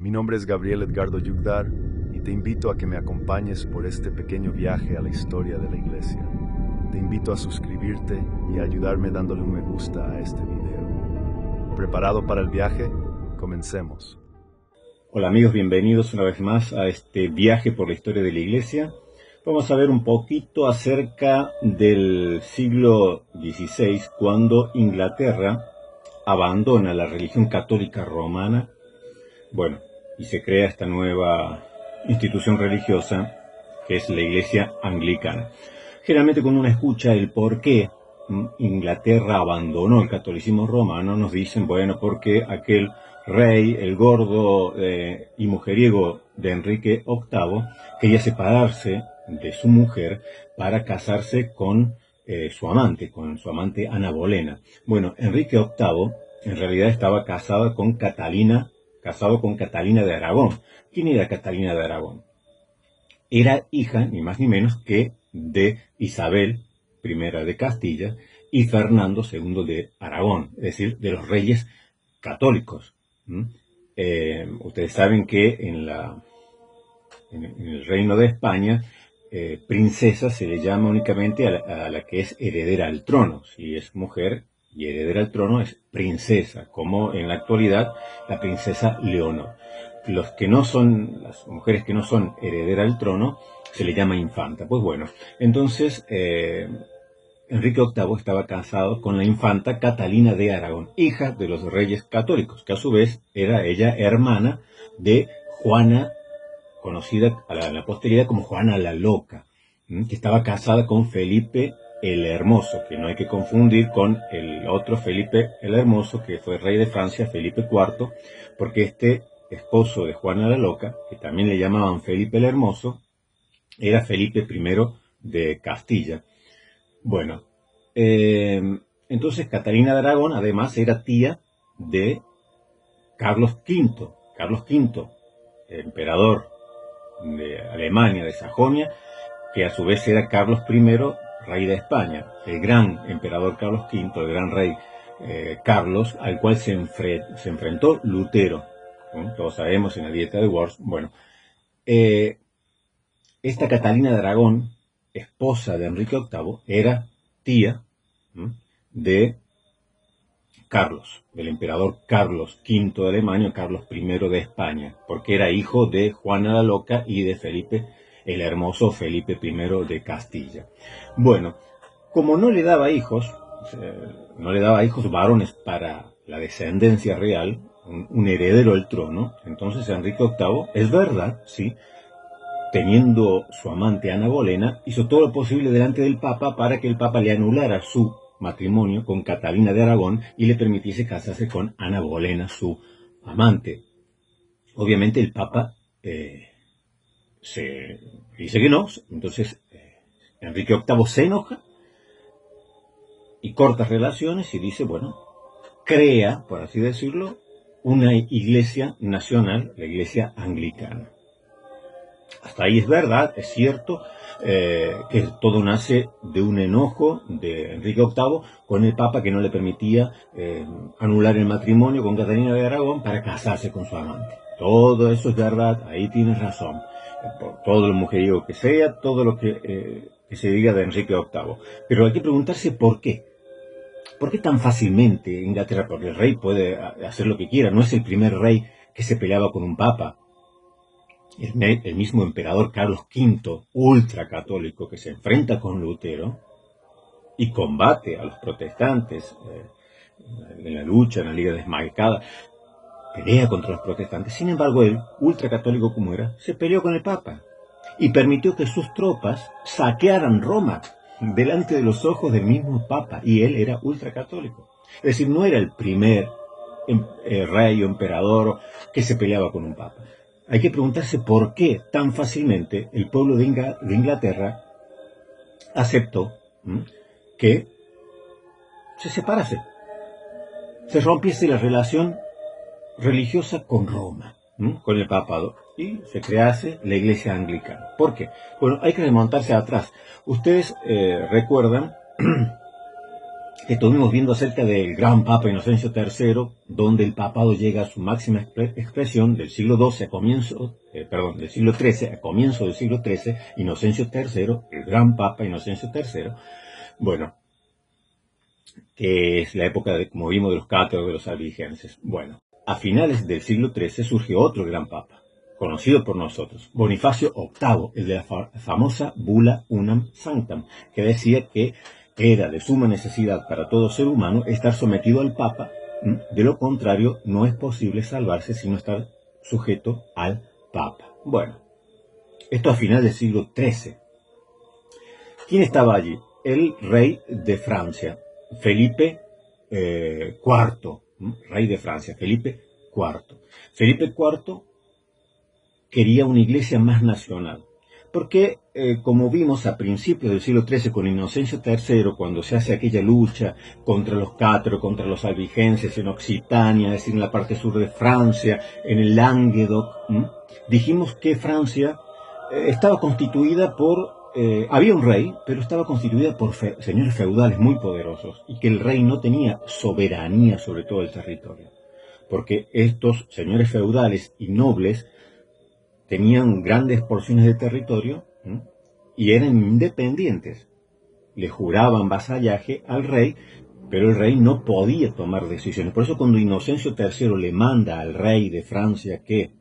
Mi nombre es Gabriel Edgardo Yugdar y te invito a que me acompañes por este pequeño viaje a la historia de la Iglesia. Te invito a suscribirte y a ayudarme dándole un me gusta a este video. ¿Preparado para el viaje? Comencemos. Hola amigos, bienvenidos una vez más a este viaje por la historia de la Iglesia. Vamos a ver un poquito acerca del siglo XVI, cuando Inglaterra abandona la religión católica romana, y se crea esta nueva institución religiosa que es la Iglesia anglicana. Generalmente cuando uno escucha el por qué Inglaterra abandonó el catolicismo romano, nos dicen, porque aquel rey, el gordo y mujeriego de Enrique VIII, quería separarse de su mujer para casarse con su amante Ana Bolena. Bueno, Enrique VIII en realidad estaba casado con Catalina de Aragón. ¿Quién era Catalina de Aragón? Era hija, ni más ni menos, que de Isabel I de Castilla y Fernando II de Aragón, es decir, de los reyes católicos. Ustedes saben que en el reino de España, princesa se le llama únicamente a la que es heredera al trono. Si es mujer y heredera al trono es princesa, como en la actualidad la princesa Leonor. Las mujeres que no son heredera al trono se le llama infanta. Pues bueno, entonces Enrique VIII estaba casado con la infanta Catalina de Aragón, hija de los reyes católicos, que a su vez era ella hermana de Juana, conocida en la posteridad como Juana la Loca, que estaba casada con Felipe el Hermoso, que no hay que confundir con el otro Felipe el Hermoso, que fue rey de Francia, Felipe IV, porque este esposo de Juana la Loca, que también le llamaban Felipe el Hermoso, era Felipe I de Castilla. Bueno, entonces Catalina de Aragón además era tía de Carlos V. Carlos V, emperador de Alemania, de Sajonia, que a su vez era Carlos I, rey de España. El gran emperador Carlos V, el gran rey Carlos, al cual se enfrentó Lutero. Todos sabemos en la Dieta de Worms. Bueno, esta Catalina de Aragón, esposa de Enrique VIII, era tía de Carlos, del emperador Carlos V de Alemania, Carlos I de España, porque era hijo de Juana la Loca y de Felipe el Hermoso, Felipe I de Castilla. Bueno, como no le daba hijos varones para la descendencia real, un heredero al trono, entonces Enrique VIII, es verdad, sí, teniendo su amante Ana Bolena, hizo todo lo posible delante del Papa para que el Papa le anulara su matrimonio con Catalina de Aragón y le permitiese casarse con Ana Bolena, su amante. Obviamente el Papa se dice que no, entonces Enrique VIII se enoja y corta relaciones y dice, crea, por así decirlo, una iglesia nacional, la iglesia anglicana. Hasta ahí es verdad, es cierto, que todo nace de un enojo de Enrique VIII con el Papa, que no le permitía anular el matrimonio con Catalina de Aragón para casarse con su amante. Todo eso es verdad, ahí tienes razón. Por todo lo mujeriego que sea, todo lo que se diga de Enrique VIII. Pero hay que preguntarse por qué. ¿Por qué tan fácilmente Inglaterra? Porque el rey puede hacer lo que quiera, no es el primer rey que se peleaba con un papa. El mismo emperador Carlos V, ultracatólico, que se enfrenta con Lutero y combate a los protestantes en la lucha, en la Liga Desmarcada, pelea contra los protestantes. Sin embargo, él, ultracatólico como era, se peleó con el Papa y permitió que sus tropas saquearan Roma delante de los ojos del mismo Papa, y él era ultracatólico. Es decir, no era el primer rey o emperador que se peleaba con un Papa. Hay que preguntarse por qué tan fácilmente el pueblo de Inglaterra aceptó que se separase, se rompiese la relación religiosa con Roma, con el papado, y se crease la iglesia anglicana. ¿Por qué? Bueno, hay que remontarse atrás. Ustedes recuerdan estuvimos viendo acerca del gran Papa Inocencio III, donde el papado llega a su máxima expresión del siglo XII a comienzo, del siglo XIII a comienzo del siglo XIII, Inocencio III, el gran Papa Inocencio III, bueno, que es la época, como vimos, de los cátaros, de los albigenses. Bueno, a finales del siglo XIII surge otro gran Papa, conocido por nosotros, Bonifacio VIII, el de la famosa Bula Unam Sanctam, que decía que era de suma necesidad para todo ser humano estar sometido al Papa, de lo contrario no es posible salvarse sino estar sujeto al Papa. Bueno, esto a finales del siglo XIII. ¿Quién estaba allí? El rey de Francia, Felipe IV, rey de Francia, Felipe IV. Felipe IV quería una iglesia más nacional, porque, como vimos a principios del siglo XIII con Inocencio III, cuando se hace aquella lucha contra los cátaros, contra los albigenses en Occitania, es decir, en la parte sur de Francia, en el Languedoc, dijimos que Francia estaba constituida por... había un rey, pero estaba constituida por señores feudales muy poderosos, y que el rey no tenía soberanía sobre todo el territorio, porque estos señores feudales y nobles tenían grandes porciones de territorio y eran independientes. Le juraban vasallaje al rey, pero el rey no podía tomar decisiones. Por eso cuando Inocencio III le manda al rey de Francia que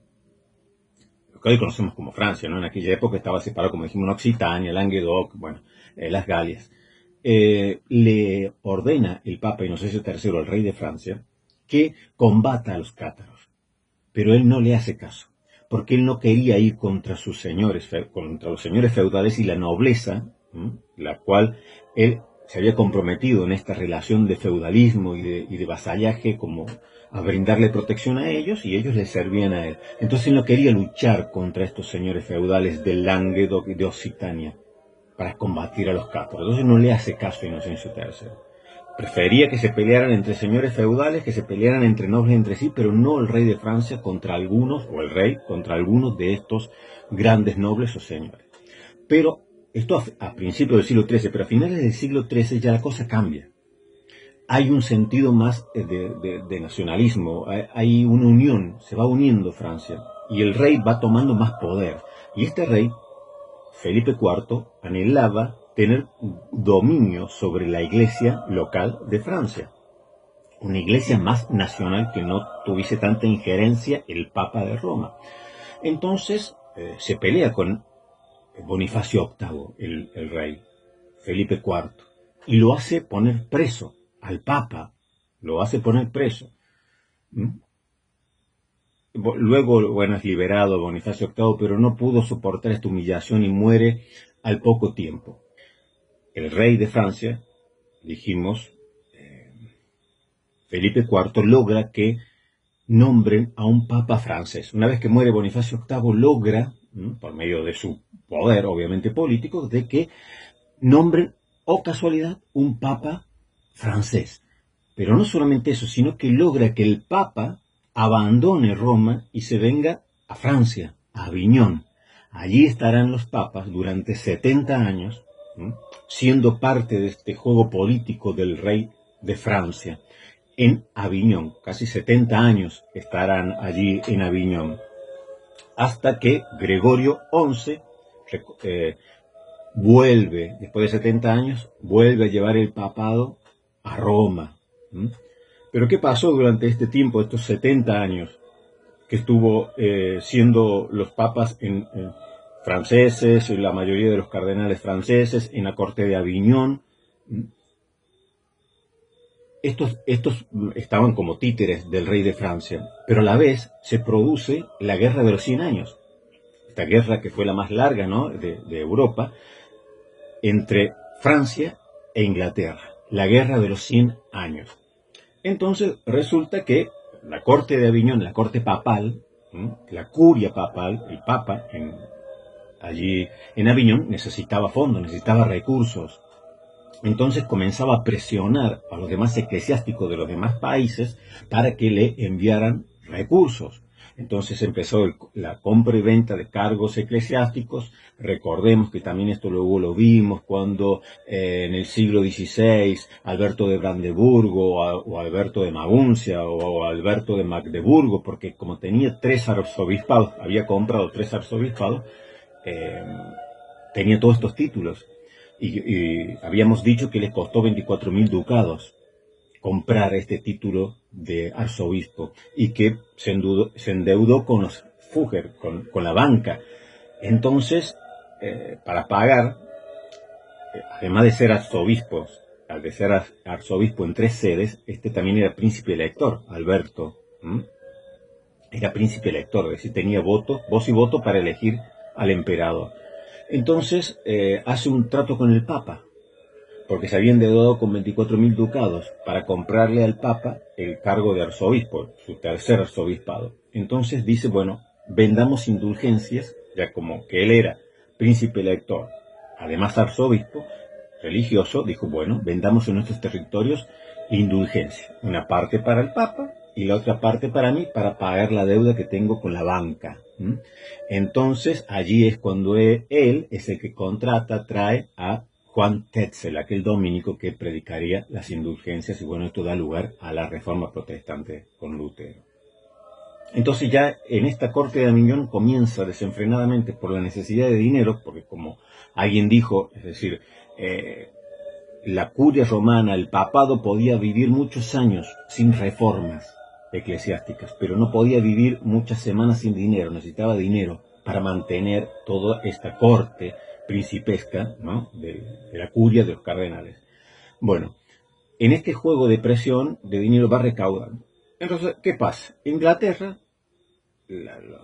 hoy conocemos como Francia, ¿no? En aquella época estaba separado, como dijimos, en Occitania, Languedoc, bueno, las Galias. Le ordena el Papa Inocencio III al rey de Francia que combata a los cátaros, pero él no le hace caso, porque él no quería ir contra sus señores, contra los señores feudales y la nobleza, la cual él se había comprometido en esta relación de feudalismo y de vasallaje, como a brindarle protección a ellos, y ellos le servían a él. Entonces él no quería luchar contra estos señores feudales del Languedoc y de Occitania para combatir a los cátaros. Entonces no le hace caso a Inocencio III. Prefería que se pelearan entre señores feudales, que se pelearan entre nobles entre sí, pero no el rey de Francia contra algunos, o el rey contra algunos de estos grandes nobles o señores. Pero esto a principios del siglo XIII, pero a finales del siglo XIII ya la cosa cambia. Hay un sentido más de nacionalismo, hay una unión, se va uniendo Francia, y el rey va tomando más poder. Y este rey, Felipe IV, anhelaba tener dominio sobre la iglesia local de Francia. Una iglesia más nacional que no tuviese tanta injerencia el Papa de Roma. Entonces se pelea con Bonifacio VIII, el rey, Felipe IV, y lo hace poner preso al Papa, lo hace poner preso. Luego, bueno, es liberado Bonifacio VIII, pero no pudo soportar esta humillación y muere al poco tiempo. El rey de Francia, dijimos, Felipe IV, logra que nombren a un papa francés. Una vez que muere Bonifacio VIII, logra, por medio de su poder, obviamente político, de que nombren, o casualidad, un papa francés. Pero no solamente eso, sino que logra que el papa abandone Roma y se venga a Francia, a Aviñón. Allí estarán los papas durante 70 años, siendo parte de este juego político del rey de Francia, en Aviñón. Casi 70 años estarán allí en Aviñón, hasta que Gregorio XI vuelve, después de 70 años, vuelve a llevar el papado a Roma. Pero ¿qué pasó durante este tiempo, estos 70 años, que estuvo siendo los papas franceses, la mayoría de los cardenales franceses, en la corte de Aviñón? Estos estaban como títeres del rey de Francia, pero a la vez se produce la Guerra de los 100 años. Esta guerra que fue la más larga, ¿no?, de Europa, entre Francia e Inglaterra. La Guerra de los 100 años. Entonces resulta que la corte de Aviñón, la corte papal, la curia papal, el papa allí en Aviñón necesitaba fondos, necesitaba recursos. Entonces comenzaba a presionar a los demás eclesiásticos de los demás países para que le enviaran recursos. Entonces empezó la compra y venta de cargos eclesiásticos. Recordemos que también esto luego lo vimos cuando en el siglo XVI Alberto de Brandeburgo o Alberto de Maguncia o Alberto de Magdeburgo, porque como tenía 3 arzobispados, había comprado 3 arzobispados, tenía todos estos títulos. Y habíamos dicho que le costó 24.000 ducados comprar este título de arzobispo y que se endeudó con los Fugger, con la banca. Entonces, para pagar, además de ser arzobispos, al de ser arzobispo en 3 sedes, este también era príncipe elector, Alberto. Era príncipe elector, es decir, tenía voz y voto para elegir al emperador. Entonces, hace un trato con el Papa, porque se había endeudado con 24.000 ducados para comprarle al Papa el cargo de arzobispo, su tercer arzobispado. Entonces dice, bueno, vendamos indulgencias, ya como que él era príncipe elector, además arzobispo, religioso, dijo, bueno, vendamos en nuestros territorios indulgencia, una parte para el Papa y la otra parte para mí, para pagar la deuda que tengo con la banca. Entonces, allí es cuando él es el que trae a Juan Tetzel, aquel dominico que predicaría las indulgencias, y bueno, esto da lugar a la reforma protestante con Lutero. Entonces ya en esta corte de Aviñón comienza desenfrenadamente por la necesidad de dinero, porque como alguien dijo, es decir, la curia romana, el papado podía vivir muchos años sin reformas eclesiásticas, pero no podía vivir muchas semanas sin dinero, necesitaba dinero para mantener toda esta corte principesca, ¿no?, de la curia de los cardenales. Bueno, en este juego de presión de dinero va recaudando. Entonces, ¿qué pasa? Inglaterra,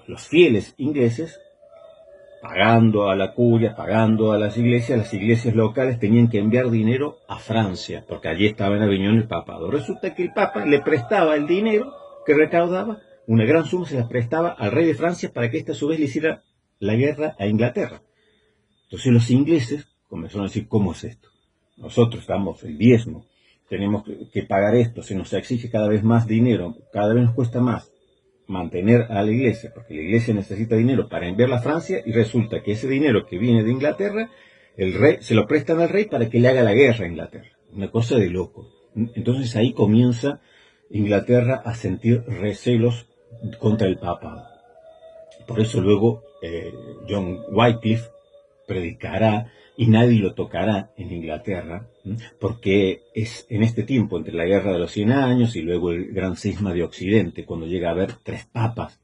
los fieles ingleses, pagando a la curia, pagando a las iglesias locales tenían que enviar dinero a Francia, porque allí estaba en Aviñón el papado. Resulta que el papa le prestaba el dinero que recaudaba, una gran suma se la prestaba al rey de Francia para que éste a su vez le hiciera la guerra a Inglaterra. Entonces los ingleses comenzaron a decir, ¿cómo es esto? Nosotros damos el diezmo, tenemos que pagar esto, se nos exige cada vez más dinero, cada vez nos cuesta más mantener a la iglesia, porque la iglesia necesita dinero para enviarla a Francia, y resulta que ese dinero que viene de Inglaterra, el rey se lo prestan al rey para que le haga la guerra a Inglaterra. Una cosa de loco. Entonces ahí comienza Inglaterra a sentir recelos contra el papado. Por eso luego John Wycliffe predicará y nadie lo tocará en Inglaterra, porque es en este tiempo, entre la Guerra de los 100 años y luego el gran cisma de Occidente, cuando llega a haber 3 papas.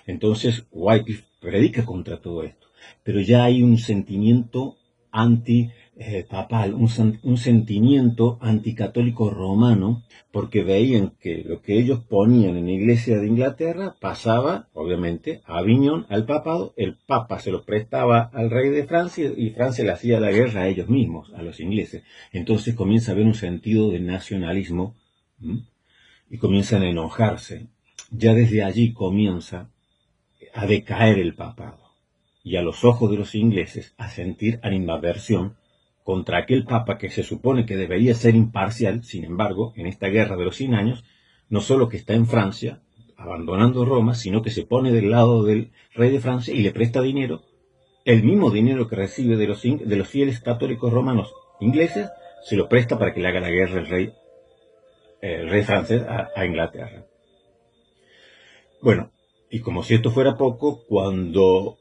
Entonces Wycliffe predica contra todo esto, pero ya hay un sentimiento antipapal, un sentimiento anticatólico romano, porque veían que lo que ellos ponían en la iglesia de Inglaterra pasaba, obviamente, a Aviñón, al papado, el papa se lo prestaba al rey de Francia y Francia le hacía la guerra a ellos mismos, a los ingleses. Entonces comienza a haber un sentido de nacionalismo y comienzan a enojarse. Ya desde allí comienza a decaer el papado y a los ojos de los ingleses a sentir animadversión contra aquel papa que se supone que debería ser imparcial. Sin embargo, en esta guerra de los 100 años, no solo que está en Francia, abandonando Roma, sino que se pone del lado del rey de Francia y le presta dinero, el mismo dinero que recibe de los fieles católicos romanos ingleses, se lo presta para que le haga la guerra el rey francés a Inglaterra. Bueno, y como si esto fuera poco, cuando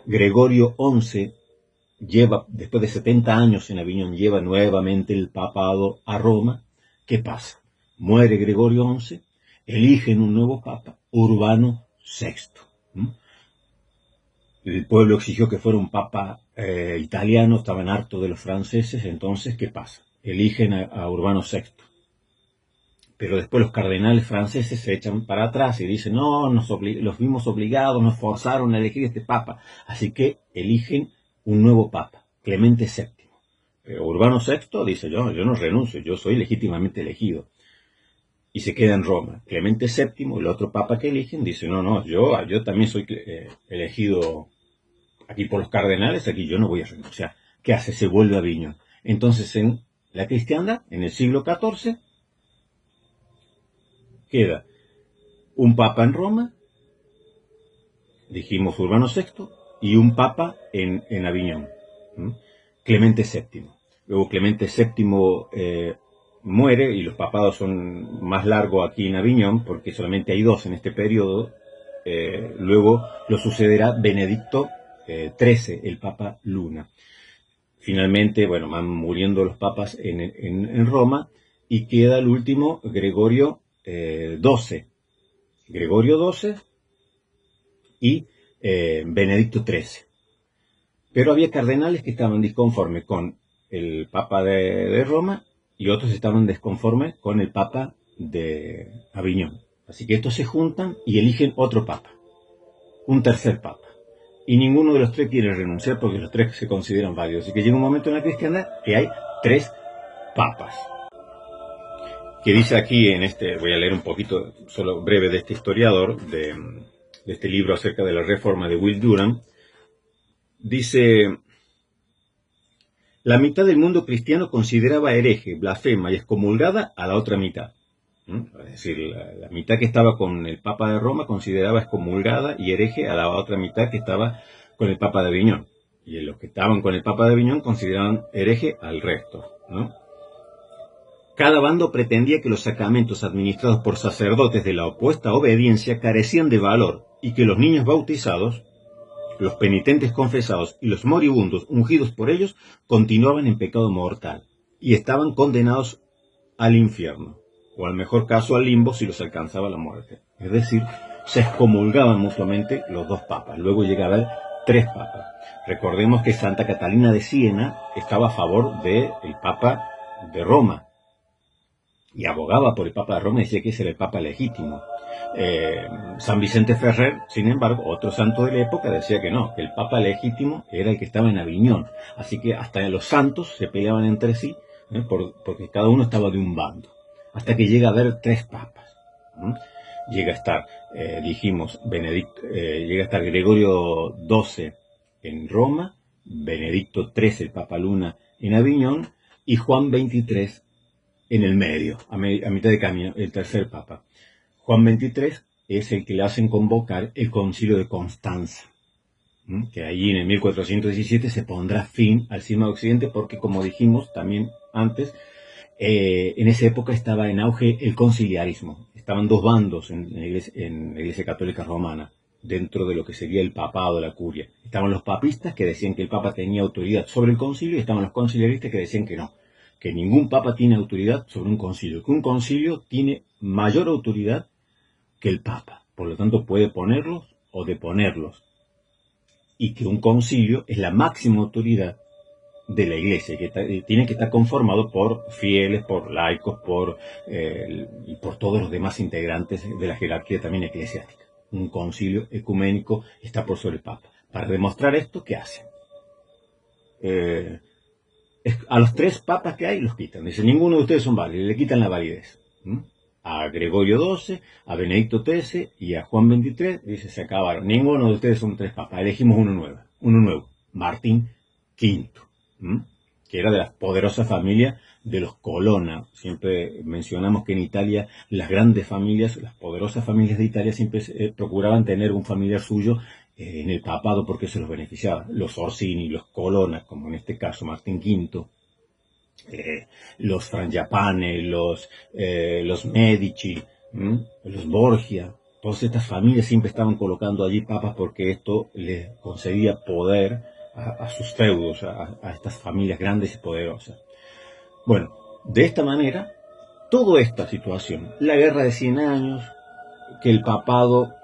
Gregorio XI lleva, después de 70 años en Aviñón, lleva nuevamente el papado a Roma, ¿qué pasa? Muere Gregorio XI, eligen un nuevo papa, Urbano VI. El pueblo exigió que fuera un papa italiano, estaban hartos de los franceses, entonces, ¿qué pasa? Eligen a Urbano VI. Pero después los cardenales franceses se echan para atrás y dicen, no, los vimos obligados, nos forzaron a elegir este papa. Así que eligen un nuevo papa, Clemente VII. Pero Urbano VI dice, yo no renuncio, yo soy legítimamente elegido. Y se queda en Roma. Clemente VII, el otro papa que eligen, dice, no, yo también soy elegido aquí por los cardenales, aquí yo no voy a renunciar. ¿Qué hace? Se vuelve a Aviñón. Entonces en la cristiandad, en el siglo XIV, queda un papa en Roma, dijimos Urbano VI, y un papa en Aviñón, Clemente VII. Luego Clemente VII muere y los papados son más largos aquí en Aviñón porque solamente hay 2 en este periodo. Luego lo sucederá Benedicto XIII, el Papa Luna. Finalmente, bueno, van muriendo los papas en Roma y queda el último Gregorio XII. Gregorio XII y Benedicto XIII. Pero había cardenales que estaban disconformes con el Papa de Roma y otros estaban desconformes con el Papa de Aviñón. Así que estos se juntan y eligen otro Papa, un tercer Papa. Y ninguno de los 3 quiere renunciar porque los 3 se consideran válidos. Así que llega un momento en la cristiandad que hay 3 papas. Que dice aquí en voy a leer un poquito, solo breve, de este historiador, de este libro acerca de la reforma de Will Durham. Dice: la mitad del mundo cristiano consideraba hereje, blasfema y excomulgada a la otra mitad. Es decir, la mitad que estaba con el Papa de Roma consideraba excomulgada y hereje a la otra mitad que estaba con el Papa de Aviñón. Y los que estaban con el Papa de Aviñón consideraban hereje al resto, ¿no? Cada bando pretendía que los sacramentos administrados por sacerdotes de la opuesta obediencia carecían de valor y que los niños bautizados, los penitentes confesados y los moribundos ungidos por ellos continuaban en pecado mortal y estaban condenados al infierno, o al mejor caso al limbo si los alcanzaba la muerte. Es decir, se excomulgaban mutuamente los 2 papas. Luego llega a haber 3 papas. Recordemos que Santa Catalina de Siena estaba a favor del Papa de Roma y abogaba por el Papa de Roma y decía que ese era el Papa legítimo. San Vicente Ferrer, sin embargo, otro santo de la época, decía que no, que el Papa legítimo era el que estaba en Aviñón. Así que hasta los santos se peleaban entre sí, porque cada uno estaba de un bando. Hasta que llega a haber 3 papas. Llega a estar, dijimos, llega a estar Gregorio XII en Roma, Benedicto XIII, el Papa Luna, en Aviñón, y Juan XXIII en el medio, a mitad de camino, el tercer papa. Juan XXIII es el que le hacen convocar el Concilio de Constanza, que allí en el 1417 se pondrá fin al Cisma de Occidente porque, como dijimos también antes, en esa época estaba en auge el conciliarismo. Estaban 2 bandos en la Iglesia Católica Romana, dentro de lo que sería el papado, la curia. Estaban los papistas que decían que el papa tenía autoridad sobre el concilio y estaban los conciliaristas que decían que no, que ningún papa tiene autoridad sobre un concilio, que un concilio tiene mayor autoridad que el papa, por lo tanto puede ponerlos o deponerlos, y que un concilio es la máxima autoridad de la iglesia, que tiene que estar conformado por fieles, por laicos, y por todos los demás integrantes de la jerarquía también eclesiástica. Un concilio ecuménico está por sobre el papa. Para demostrar esto, ¿qué hacen? A los 3 papas que hay los quitan. Dicen, ninguno de ustedes son válidos, le quitan la validez. A Gregorio XII, a Benedicto XIII y a Juan XXIII, dice, se acabaron. Ninguno de ustedes son 3 papas. Elegimos uno nuevo, Martín V, que era de la poderosa familia de los Colonna. Siempre mencionamos que en Italia las grandes familias, las poderosas familias de Italia siempre procuraban tener un familiar suyo en el papado porque se los beneficiaba. Los Orsini, los Colonna, como en este caso Martín V, los Frangipane, los Medici, los Borgia, todas estas familias siempre estaban colocando allí papas porque esto les concedía poder a sus feudos, a estas familias grandes y poderosas. Bueno, de esta manera, toda esta situación, la guerra de 100 años, que el papado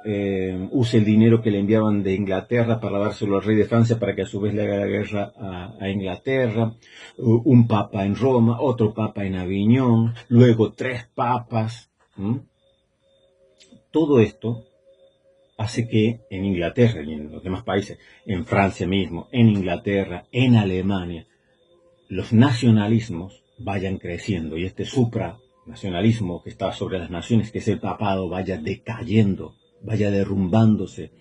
use el dinero que le enviaban de Inglaterra para dárselo al rey de Francia para que a su vez le haga la guerra a Inglaterra, un papa en Roma, otro papa en Aviñón, luego 3 papas. Todo esto hace que en Inglaterra y en los demás países, en Francia mismo, en Inglaterra, en Alemania, los nacionalismos vayan creciendo y este supranacionalismo que está sobre las naciones, que es el papado, vaya decayendo, vaya derrumbándose.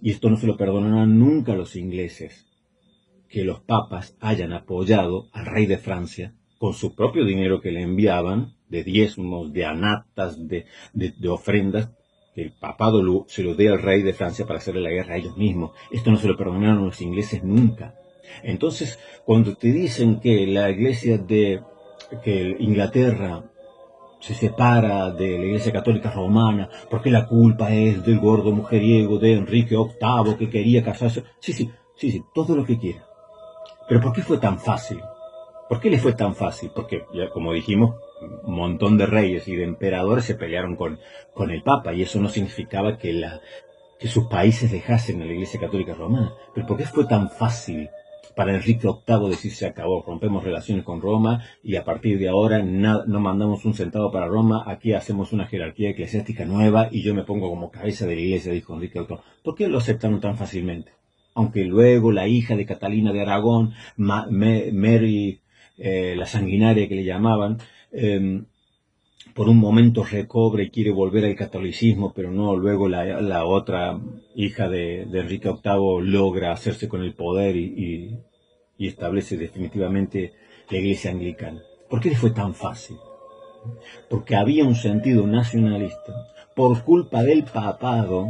Y esto no se lo perdonarán nunca a los ingleses, que los papas hayan apoyado al rey de Francia con su propio dinero que le enviaban, de diezmos, de anatas, de ofrendas, que el papado se lo dé al rey de Francia para hacerle la guerra a ellos mismos. Esto no se lo perdonaron los ingleses nunca. Entonces, cuando te dicen que la iglesia que Inglaterra se separa de la Iglesia Católica Romana porque la culpa es del gordo mujeriego de Enrique VIII que quería casarse. Sí, todo lo que quiera. Pero ¿por qué fue tan fácil? ¿Por qué le fue tan fácil? Porque, ya como dijimos, un montón de reyes y de emperadores se pelearon con el Papa, y eso no significaba que sus países dejasen a la Iglesia Católica Romana. Pero ¿por qué fue tan fácil para Enrique VIII decir se acabó, rompemos relaciones con Roma y a partir de ahora no mandamos un centavo para Roma, aquí hacemos una jerarquía eclesiástica nueva y yo me pongo como cabeza de la iglesia, dijo Enrique VIII? ¿Por qué lo aceptaron tan fácilmente? Aunque luego la hija de Catalina de Aragón, Mary, la sanguinaria que le llamaban, por un momento recobra y quiere volver al catolicismo, pero no, luego la otra hija de Enrique VIII logra hacerse con el poder y establece definitivamente la iglesia anglicana. ¿Por qué le fue tan fácil? Porque había un sentido nacionalista por culpa del papado,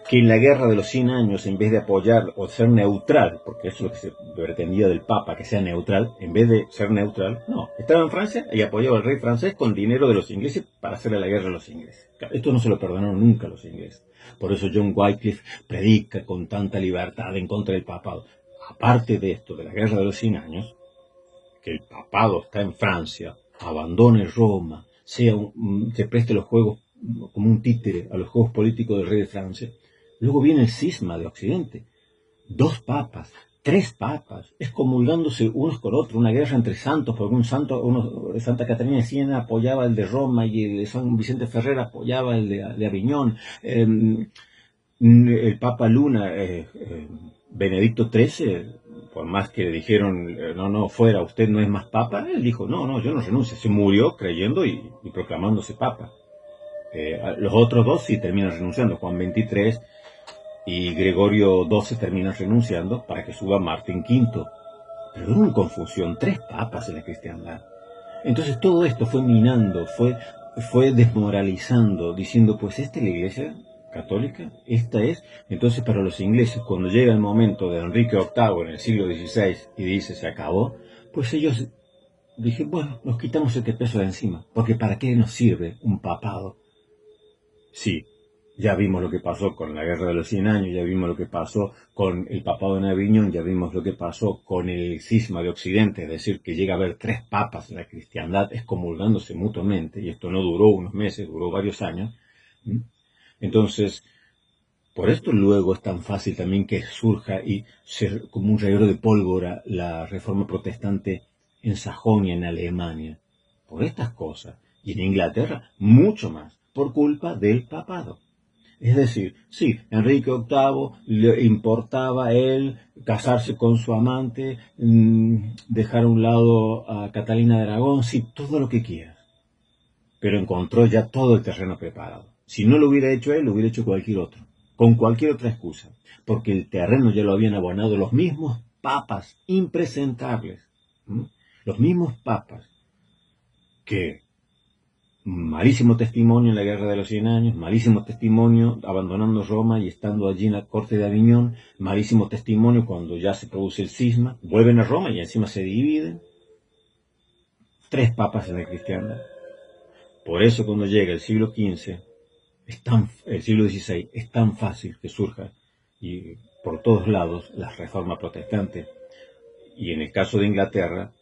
que en la guerra de los 100 años, en vez de apoyar o ser neutral, porque eso es lo que se pretendía del Papa, que sea neutral, en vez de ser neutral, no, estaba en Francia y apoyaba al rey francés con dinero de los ingleses para hacerle la guerra a los ingleses. Esto no se lo perdonaron nunca a los ingleses. Por eso John Wycliffe predica con tanta libertad en contra del papado. Aparte de esto, de la guerra de los 100 años, que el papado está en Francia, abandone Roma, se preste los juegos como un títere a los juegos políticos del rey de Francia. Luego viene el cisma de Occidente. 2 papas, 3 papas, excomulgándose unos con otros, una guerra entre santos, porque Santa Catalina de Siena apoyaba el de Roma y el de San Vicente Ferrer apoyaba el de Aviñón. El Papa Luna, Benedicto XIII, por más que le dijeron, no, fuera, usted no es más papa, él dijo, no, yo no renuncio. Se murió creyendo y proclamándose papa. Los otros 2 sí terminan renunciando, Juan XXIII y Gregorio XII terminan renunciando para que suba Martín V. Pero hubo una confusión, 3 papas en la cristiandad. Entonces todo esto fue minando, fue desmoralizando, diciendo, pues esta es la iglesia católica, esta es. Entonces para los ingleses, cuando llega el momento de Enrique VIII en el siglo XVI y dice se acabó, pues ellos dijeron, bueno, nos quitamos este peso de encima, porque ¿para qué nos sirve un papado? Sí, ya vimos lo que pasó con la guerra de los 100 años, ya vimos lo que pasó con el papado en Aviñón, ya vimos lo que pasó con el cisma de Occidente, es decir, que llega a haber 3 papas en la cristiandad excomulgándose mutuamente, y esto no duró unos meses, duró varios años. Entonces, por esto luego es tan fácil también que surja y ser como un reguero de pólvora la reforma protestante en Sajonia, en Alemania, por estas cosas, y en Inglaterra mucho más, por culpa del papado. Es decir, sí, Enrique VIII le importaba a él casarse con su amante, dejar a un lado a Catalina de Aragón, sí, todo lo que quieras. Pero encontró ya todo el terreno preparado. Si no lo hubiera hecho él, lo hubiera hecho cualquier otro, con cualquier otra excusa, porque el terreno ya lo habían abonado los mismos papas impresentables, los mismos papas que malísimo testimonio en la guerra de los 100 años, malísimo testimonio abandonando Roma y estando allí en la corte de Aviñón, malísimo testimonio cuando ya se produce el cisma, vuelven a Roma y encima se dividen. 3 papas en la cristiandad. Por eso cuando llega el siglo XV, el siglo XVI, es tan fácil que surja y por todos lados la reforma protestante. Y en el caso de Inglaterra,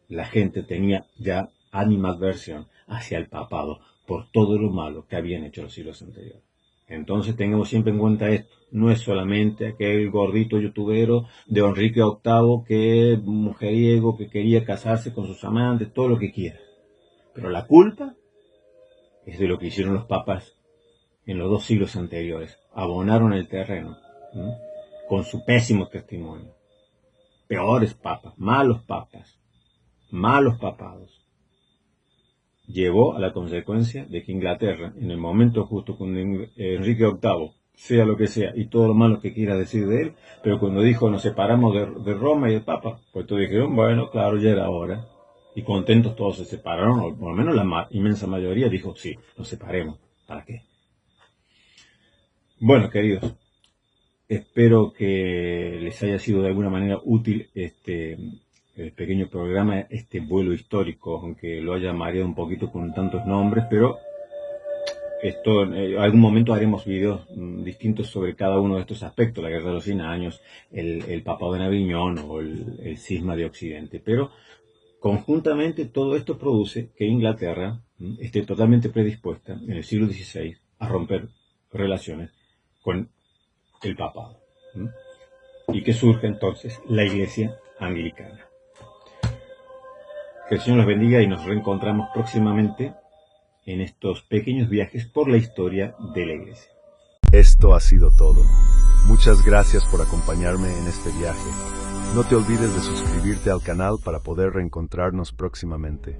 la gente tenía ya animadversión hacia el papado por todo lo malo que habían hecho los siglos anteriores. Entonces tengamos siempre en cuenta esto, no es solamente aquel gordito youtubero de Enrique VIII que mujeriego, que quería casarse con sus amantes, todo lo que quiera. Pero la culpa es de lo que hicieron los papas en los 2 siglos anteriores. Abonaron el terreno con su pésimo testimonio. Peores papas, malos papados. Llevó a la consecuencia de que Inglaterra, en el momento justo con Enrique VIII, sea lo que sea, y todo lo malo que quiera decir de él, pero cuando dijo nos separamos de Roma y del Papa, pues todos dijeron, bueno, claro, ya era hora. Y contentos todos se separaron, o por lo menos la inmensa mayoría dijo, sí, nos separemos. ¿Para qué? Bueno, queridos, espero que les haya sido de alguna manera útil el pequeño programa, este vuelo histórico, aunque lo haya mareado un poquito con tantos nombres, pero esto, en algún momento haremos videos distintos sobre cada uno de estos aspectos, la Guerra de los 100 Años, el Papado de Aviñón o el Cisma de Occidente. Pero conjuntamente todo esto produce que Inglaterra esté totalmente predispuesta en el siglo XVI a romper relaciones con el papado. Y que surge entonces la Iglesia Anglicana. Que el Señor los bendiga y nos reencontramos próximamente en estos pequeños viajes por la historia de la Iglesia. Esto ha sido todo. Muchas gracias por acompañarme en este viaje. No te olvides de suscribirte al canal para poder reencontrarnos próximamente.